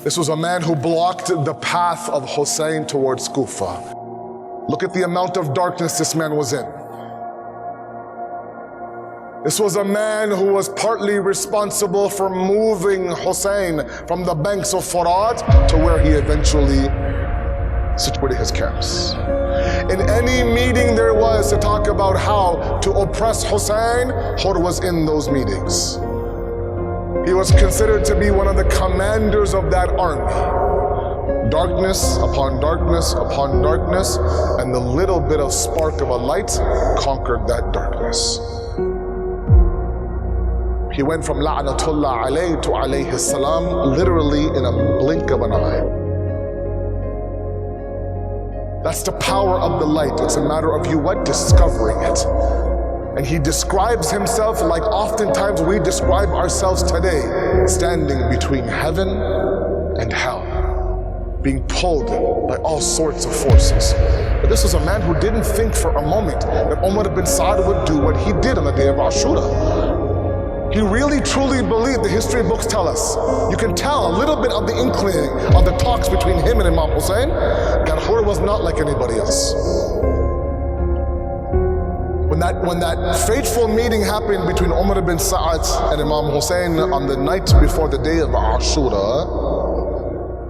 This was a man who blocked the path of Hussain towards Kufa. Look at the amount of darkness this man was in. This was a man who was partly responsible for moving Hussain from the banks of Furat to where he eventually situated his camps. In any meeting there was to talk about how to oppress Hussain, Hur was in those meetings. He was considered to be one of the commanders of that army. Darkness upon darkness upon darkness, and the little bit of spark of a light conquered that darkness. He went from la'natullah alayhi to alayhi salam literally in a blink of an eye. That's the power of the light. It's a matter of you discovering it. And he describes himself like oftentimes we describe ourselves today, standing between heaven and hell, being pulled by all sorts of forces. But this was a man who didn't think for a moment that Umar ibn Sa'd would do what he did on the day of Ashura. He really truly believed, the history books tell us, you can tell a little bit of the inkling of the talks between him and Imam Hussain, that Hur was not like anybody else. When that fateful meeting happened between Umar ibn Sa'd and Imam Hussain on the night before the day of Ashura,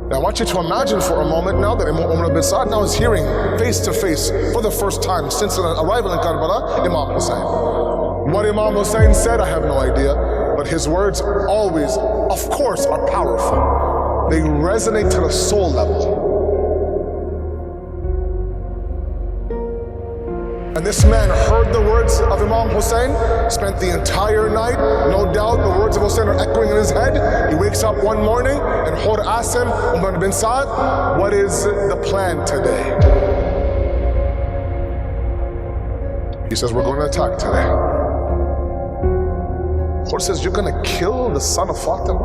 now I want you to imagine for a moment now that Umar ibn Sa'd now is hearing face to face for the first time since the arrival in Karbala, Imam Hussain. What Imam Hussain said, I have no idea, but his words always, of course, are powerful. They resonate to the soul level. And this man heard the words of Imam Hussain, spent the entire night, no doubt the words of Hussain are echoing in his head. He wakes up one morning and Hur asks him, Umar ibn Sa'd, what is the plan today? He says, we're going to attack today. Hur says, you're going to kill the son of Fatima?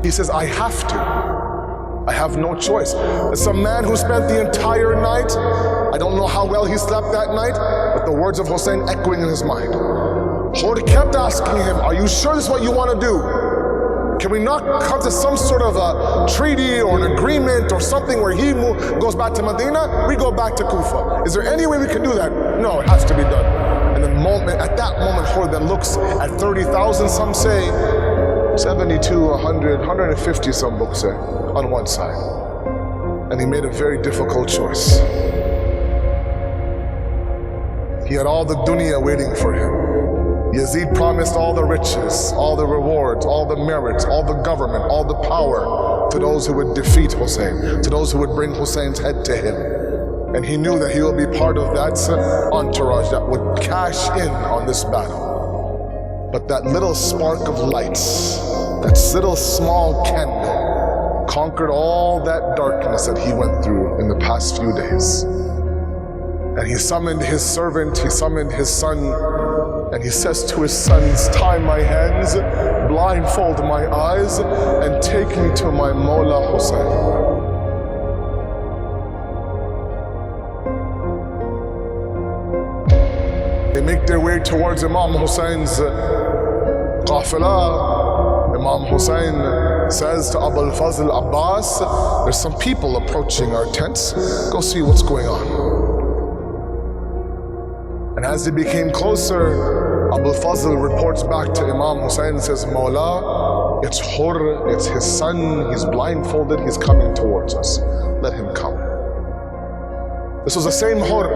He says, I have to. I have no choice. It's a man who spent the entire night, I don't know how well he slept that night, but the words of Hussain echoing in his mind. Hur kept asking him, are you sure this is what you want to do? Can we not come to some sort of a treaty or an agreement or something where he goes back to Medina, we go back to Kufa? Is there any way we can do that? No, it has to be done. And at that moment, Hur then looks at 30,000, some say, 72, 100, 150, some books say, on one side. And he made a very difficult choice. He had all the dunya waiting for him. Yazid promised all the riches, all the rewards, all the merits, all the government, all the power to those who would defeat Hussain, to those who would bring Hussein's head to him. And he knew that he would be part of that entourage that would cash in on this battle. But that little spark of light, that little small candle, conquered all that darkness that he went through in the past few days. And he summoned his servant, he summoned his son, and he says to his sons, tie my hands, blindfold my eyes, and take me to my Mawla Hussain. They make their way towards Imam Hussein's qafilah. Imam Hussain says to Abu al-Fazl Abbas, there's some people approaching our tents, go see what's going on. And as they became closer, Abu al-Fazl reports back to Imam Hussain and says, Mawla, it's Hur, it's his son, he's blindfolded, he's coming towards us. Let him come. This was the same Hur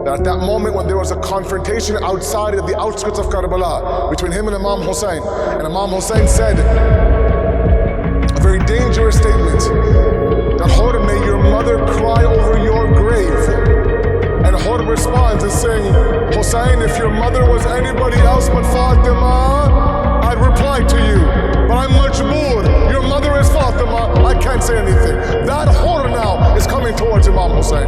that at that moment when there was a confrontation outside at the outskirts of Karbala between him and Imam Hussain, and Imam Hussain said a very dangerous statement, that Hur, may your mother cry over your grave. And Hur responds and saying, Hussain, if your mother was anybody else but Fatima, I'd reply to you, but I'm majboor, your mother is Fatima, I can't say anything. That Hur now is coming towards Imam Hussain.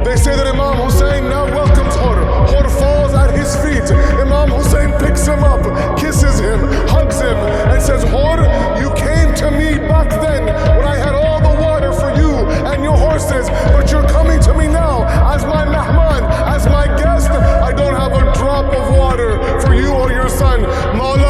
They say that Imam Hussain now welcomes Hur. Hur falls at his feet. Imam Hussain picks him up, kisses him, hugs him, and says, Hur, you came to me back then when I had all the water for you and your horses, but you're coming to me now as my Mehman, as my guest. I don't have a drop of water for you or your son. Mawla